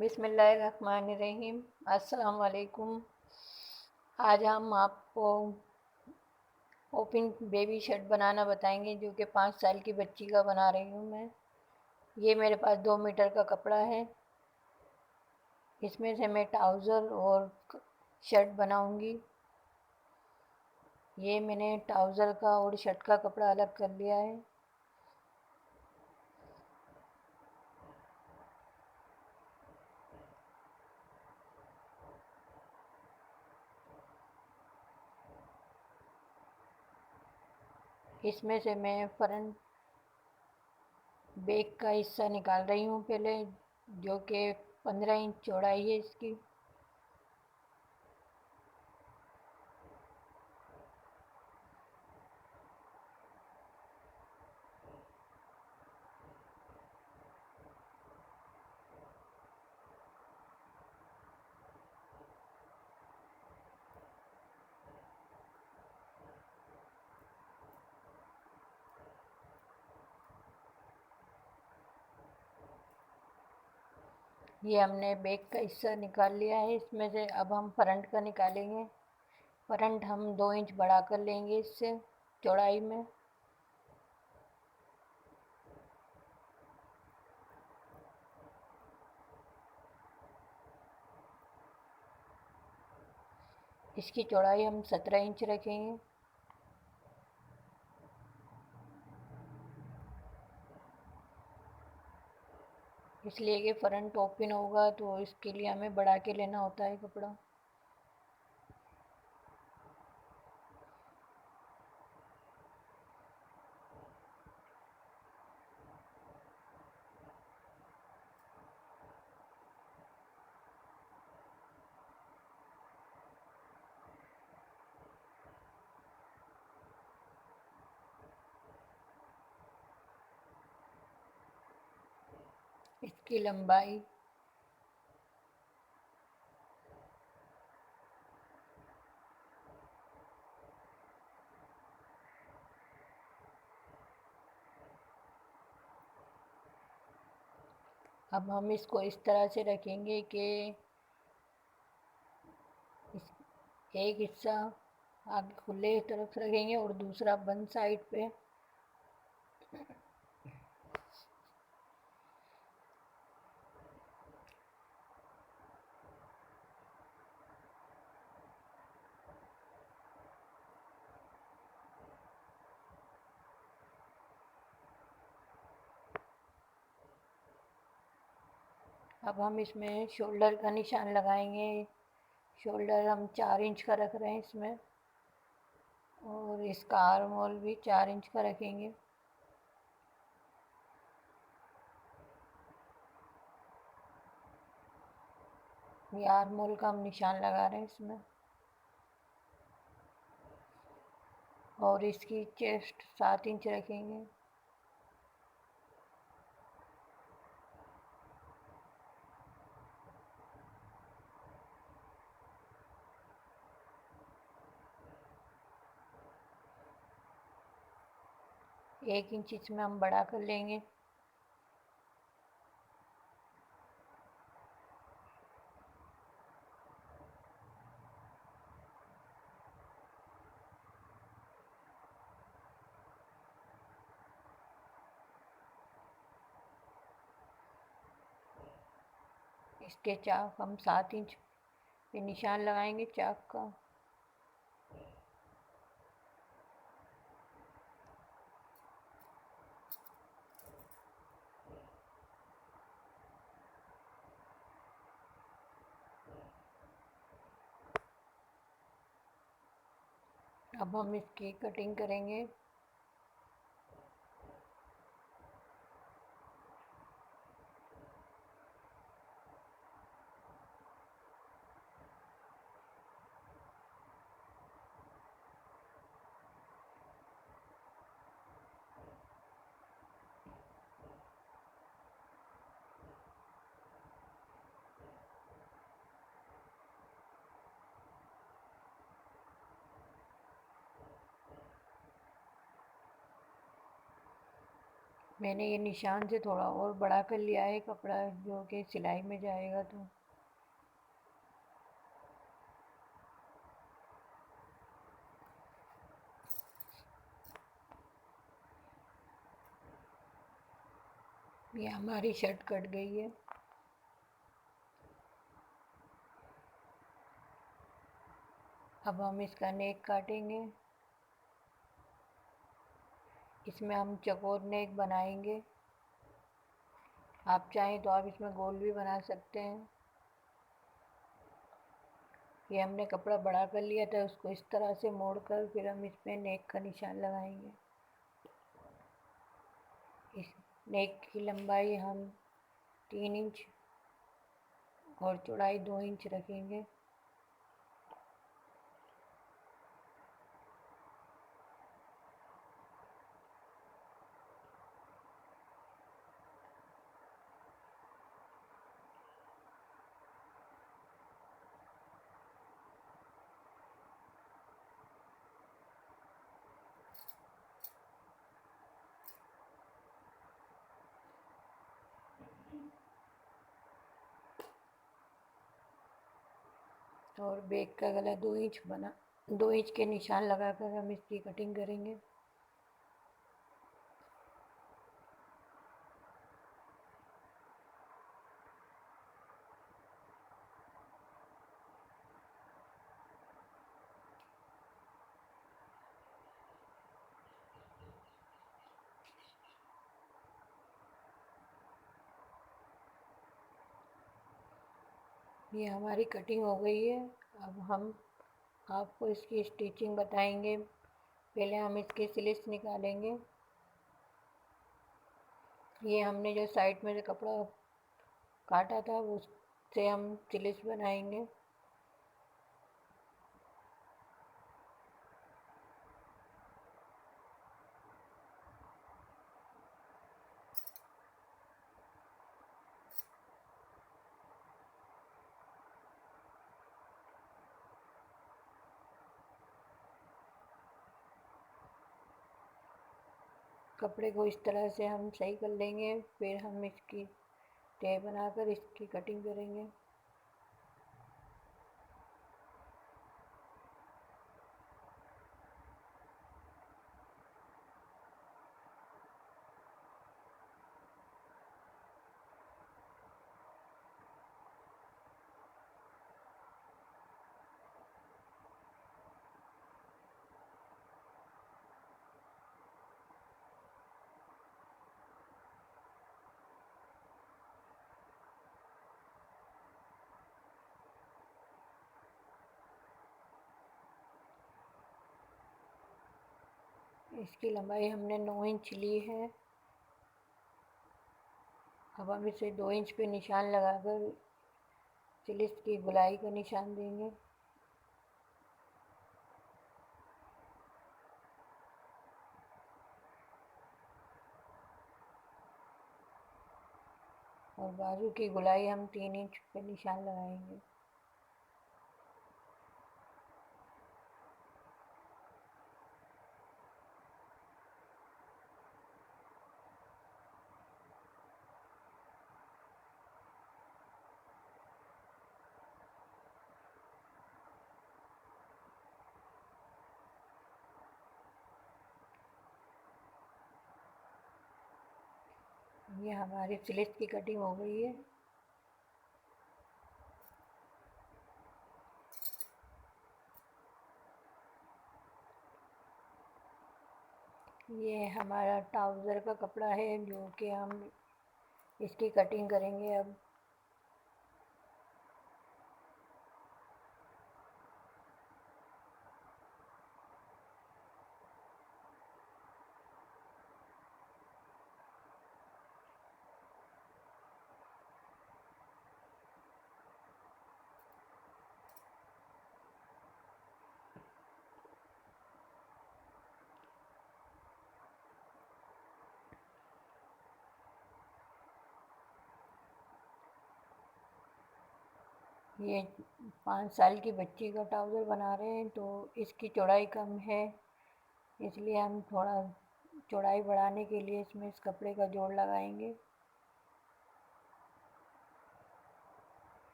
बिस्मिल्लाहिर्रहमानिर्रहीम। अस्सलाम वालेकुम। आज हम आपको ओपन बेबी शर्ट बनाना बताएंगे, जो कि 5 साल की बच्ची का बना रही हूँ मैं। ये मेरे पास 2 मीटर का कपड़ा है। इसमें से मैं ट्राउज़र और शर्ट बनाऊंगी। ये मैंने ट्राउज़र का और शर्ट का कपड़ा अलग कर लिया है। इसमें से मैं फ्रंट बैक का हिस्सा निकाल रही हूँ पहले, जो कि 15 इंच चौड़ाई है इसकी। ये हमने बैक का हिस्सा निकाल लिया है। इसमें से अब हम फ्रंट का निकालेंगे। फ्रंट हम 2 इंच बढ़ा कर लेंगे इससे चौड़ाई में। इसकी चौड़ाई हम 17 इंच रखेंगे। इसलिए कि फ्रंट ओपन होगा, तो इसके लिए हमें बढ़ा के लेना होता है कपड़ा। इसकी लंबाई अब हम इसको इस तरह से रखेंगे कि एक हिस्सा आगे खुले तरफ रखेंगे और दूसरा बंद साइड पे। अब हम इसमें शोल्डर का निशान लगाएंगे। शोल्डर हम 4 इंच का रख रहे हैं इसमें, और इसका आर्म होल भी 4 इंच का रखेंगे। ये आर्म होल का हम निशान लगा रहे हैं इसमें। और इसकी चेस्ट 7 इंच रखेंगे। एक इंच इसमें हम बढ़ा कर लेंगे। इसके चाक हम 7 इंच पे निशान लगाएंगे चाक का। अब हम इसकी कटिंग करेंगे। मैंने ये निशान से थोड़ा और बड़ा कर लिया है कपड़ा, जो कि सिलाई में जाएगा। तो ये हमारी शर्ट कट गई है। अब हम इसका नेक काटेंगे। इसमें हम चकोर नेक बनाएंगे। आप चाहें तो आप इसमें गोल भी बना सकते हैं। ये हमने कपड़ा बड़ा कर लिया था, उसको इस तरह से मोड़कर फिर हम इसमें नेक का निशान लगाएंगे। इस नेक की लंबाई हम 3 इंच और चौड़ाई 2 इंच रखेंगे। और बैक का गला 2 इंच के निशान लगाकर हम इसकी कटिंग करेंगे। ये हमारी कटिंग हो गई है। अब हम आपको इसकी स्टिचिंग बताएंगे। पहले हम इसके स्लिट्स निकालेंगे। ये हमने जो साइड में से कपड़ा काटा था उससे हम स्लिट्स बनाएंगे। कपड़े को इस तरह से हम सही कर लेंगे, फिर हम इसकी तह बनाकर इसकी कटिंग करेंगे। इसकी लंबाई हमने 9 इंच ली है। अब हम इसे 2 इंच पे निशान लगाकर स्लिट्स की गोलाई का निशान देंगे। और बाजू की गोलाई हम 3 इंच पे निशान लगाएंगे। ये हमारी स्लिट्स की कटिंग हो गई है। ये हमारा ट्राउज़र का कपड़ा है, जो कि हम इसकी कटिंग करेंगे अब। ये 5 साल की बच्ची का ट्राउज़र बना रहे हैं, तो इसकी चौड़ाई कम है, इसलिए हम थोड़ा चौड़ाई बढ़ाने के लिए इसमें इस कपड़े का जोड़ लगाएंगे।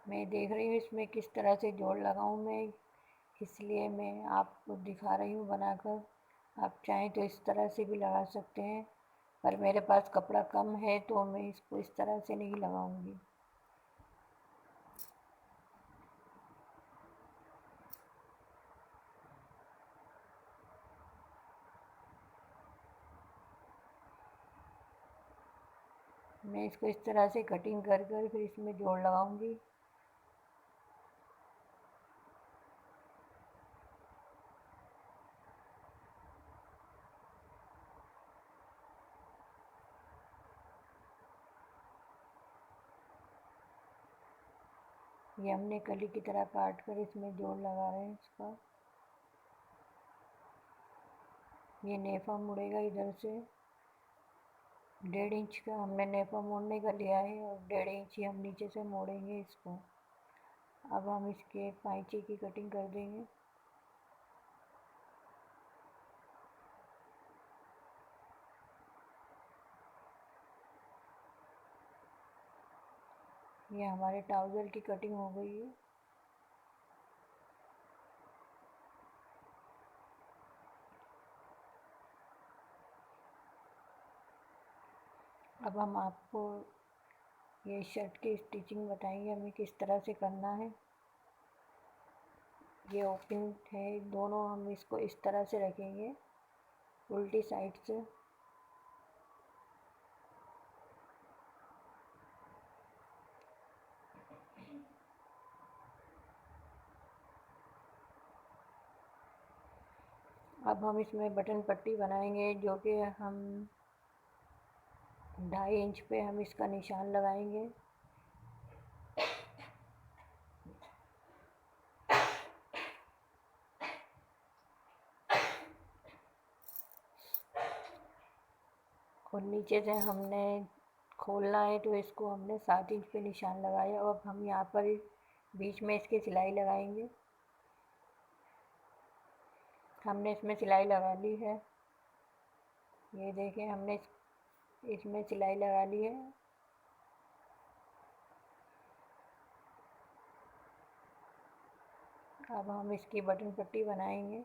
मैं देख रही हूँ इसमें किस तरह से जोड़ लगाऊँ मैं, इसलिए मैं आपको दिखा रही हूँ बनाकर। आप चाहें तो इस तरह से भी लगा सकते हैं, पर मेरे पास कपड़ा कम है तो मैं इसको इस तरह से नहीं लगाऊंगी। मैं इसको इस तरह से कटिंग कर कर फिर इसमें जोड़ लगाऊंगी। ये हमने कली की तरह काट कर इसमें जोड़ लगा रहे हैं इसका। ये नेफा मुड़ेगा इधर से 1.5 इंच का हमने नेफा मोड़ने का लिया है, और 1.5 इंच ही हम नीचे से मोड़ेंगे इसको। अब हम इसके पाइचे की कटिंग कर देंगे। ये हमारे ट्राउज़र की कटिंग हो गई है। अब हम आपको ये शर्ट की स्टिचिंग बताएंगे हमें किस तरह से करना है। ये ओपन है दोनों, हम इसको इस तरह से रखेंगे उल्टी साइड से। अब हम इसमें बटन पट्टी बनाएंगे, जो कि हम 2.5 इंच पे हम इसका निशान लगाएंगे। और नीचे से हमने खोलना है तो इसको हमने 7 इंच पे निशान लगाया। और अब हम यहाँ पर बीच में इसकी सिलाई लगाएंगे। हमने इसमें सिलाई लगा ली है, ये देखें हमने इसमें सिलाई लगा ली है। अब हम इसकी बटन पट्टी बनाएंगे।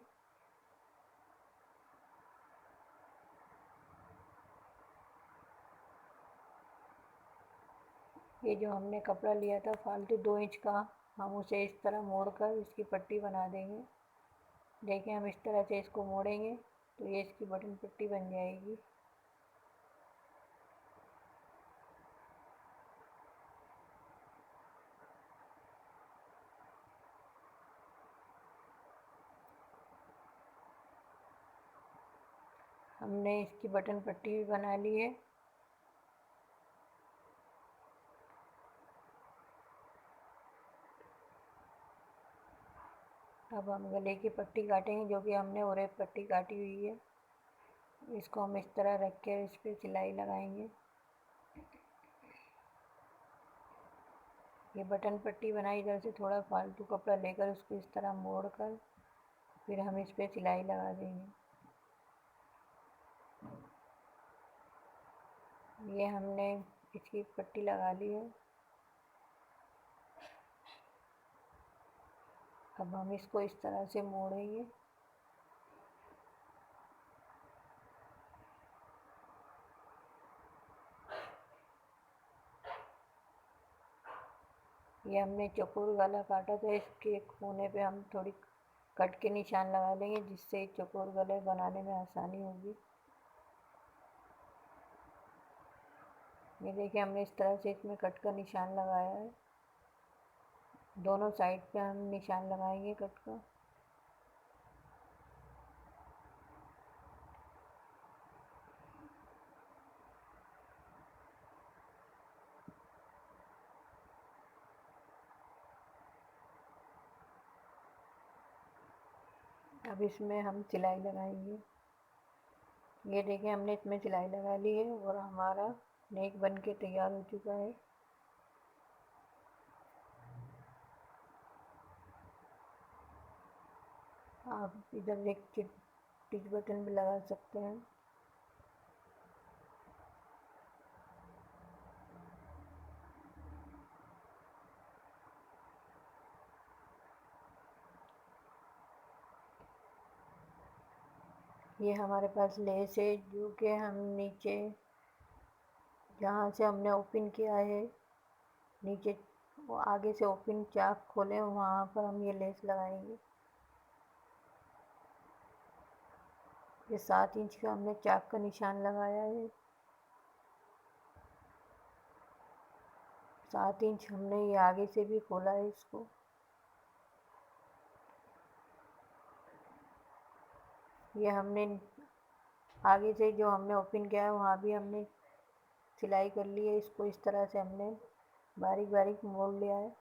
ये जो हमने कपड़ा लिया था फालतू 2 इंच का, हम उसे इस तरह मोड़ कर इसकी पट्टी बना देंगे। देखिए हम इस तरह से इसको मोड़ेंगे तो ये इसकी बटन पट्टी बन जाएगी। हमने इसकी बटन पट्टी भी बना ली है। अब हम गले की पट्टी काटेंगे, जो कि हमने ओरेप पट्टी काटी हुई है। इसको हम इस तरह रख कर इस पर सिलाई लगाएंगे। ये बटन पट्टी बनाई, इधर से थोड़ा फालतू कपड़ा लेकर उसको इस तरह मोड़ कर फिर हम इस पर सिलाई लगा देंगे। ये हमने इसकी पट्टी लगा ली है। अब हम इसको इस तरह से मोड़ेंगे। ये हमने चौकोर गला काटा था, इसके कोने पे हम थोड़ी कट के निशान लगा लेंगे, जिससे चौकोर गले बनाने में आसानी होगी। ये देखिए हमने इस तरह से इसमें कट का निशान लगाया है। दोनों साइड पे हम निशान लगाएंगे कट का। अब इसमें हम सिलाई लगाएंगे। ये देखिए हमने इसमें सिलाई लगा ली है और हमारा नेक बन के तैयार हो चुका है। आप इधर एक टिच बटन भी लगा सकते हैं। ये हमारे पास लेस है जो कि हम नीचे जहाँ से हमने ओपन किया है, नीचे वो आगे से ओपन चाक खोले वहाँ पर हम ये लेस लगाएंगे। ये 7 इंच का हमने चाक का निशान लगाया है। 7 इंच हमने ये आगे से भी खोला है इसको। ये हमने आगे से जो हमने ओपन किया है वहाँ भी हमने सिलाई कर ली है। इसको इस तरह से हमने बारीक बारीक मोड़ लिया है।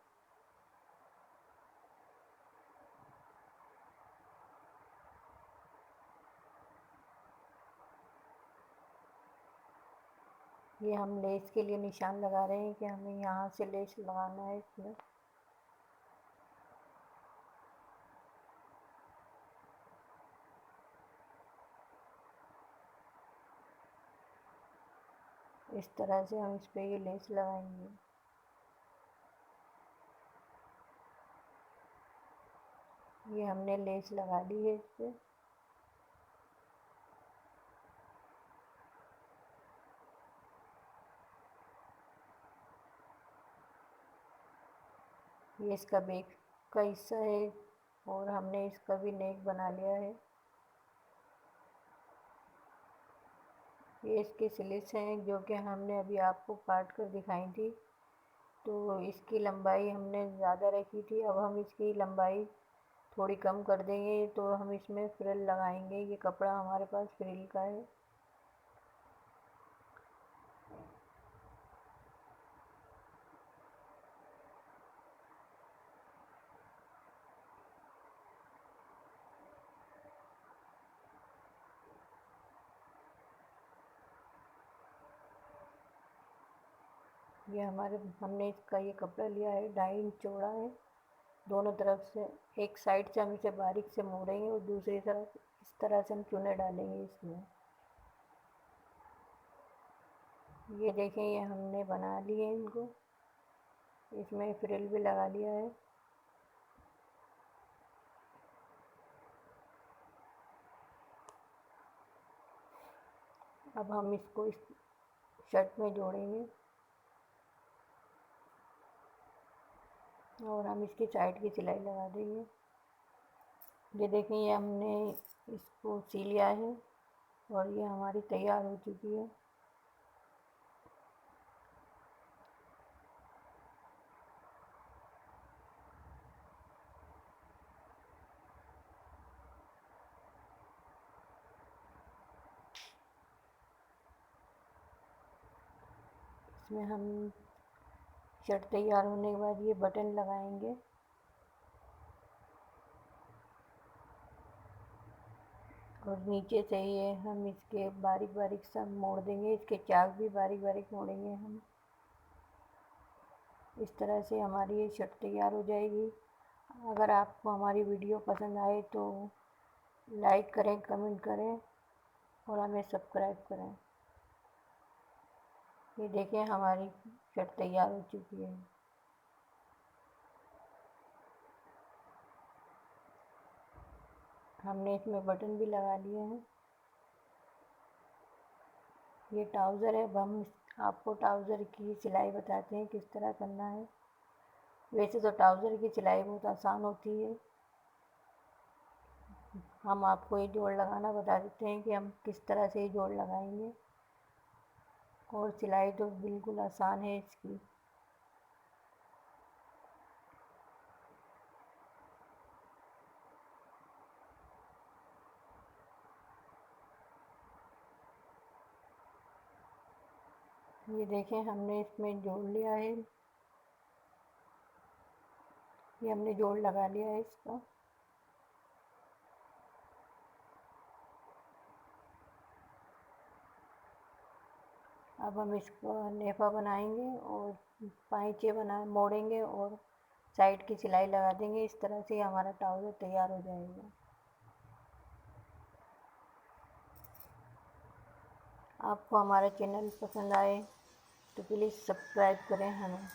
ये हम लेस के लिए निशान लगा रहे हैं कि हमें यहाँ से लेस लगाना है इसमें। इस तरह से हम इस पे ये लेस लगाएंगे। ये हमने लेस लगा ली है इस पे। ये इसका बैक का हिस्सा है और हमने इसका भी नेक बना लिया है। ये इसकी स्लिट्स हैं जो कि हमने अभी आपको काट कर दिखाई थी। तो इसकी लंबाई हमने ज़्यादा रखी थी, अब हम इसकी लंबाई थोड़ी कम कर देंगे। तो हम इसमें फ्रिल लगाएंगे। ये कपड़ा हमारे पास फ्रिल का है। ये हमने इसका ये कपड़ा लिया है, 2.5 इंच चौड़ा है। दोनों तरफ से एक साइड से हम इसे बारीक से मोड़ेंगे और दूसरी तरफ इस तरह से हम चुने डालेंगे इसमें। ये देखें ये हमने बना लिए इनको। इसमें फ्रिल भी लगा लिया है। अब हम इसको इस शर्ट में जोड़ेंगे और हम इसकी साइड की सिलाई लगा देंगे। ये देखें ये हमने इसको सी लिया है और ये हमारी तैयार हो चुकी है। इसमें हम शर्ट तैयार होने के बाद ये बटन लगाएंगे। और नीचे से ये हम इसके बारीक बारीक सा मोड़ देंगे। इसके चाक भी बारीक बारीक मोड़ेंगे हम। इस तरह से हमारी ये शर्ट तैयार हो जाएगी। अगर आपको हमारी वीडियो पसंद आए तो लाइक करें, कमेंट करें और हमें सब्सक्राइब करें। ये देखें हमारी शर्ट तैयार हो चुकी है। हमने इसमें बटन भी लगा लिए हैं। ये ट्राउज़र है। अब हम आपको ट्राउज़र की सिलाई बताते हैं किस तरह करना है। वैसे तो ट्राउज़र की सिलाई बहुत आसान होती है। हम आपको ये जोड़ लगाना बता देते हैं कि हम किस तरह से ये जोड़ लगाएंगे। और सिलाई तो बिल्कुल आसान है इसकी। ये देखें हमने इसमें जोड़ लिया है। ये हमने जोड़ लगा लिया है इसका। अब हम इसको नेफा बनाएंगे और पाइचे मोड़ेंगे और साइड की सिलाई लगा देंगे। इस तरह से हमारा ट्राउज़र तैयार हो जाएगा। आपको हमारा चैनल पसंद आए तो प्लीज़ सब्सक्राइब करें हमें।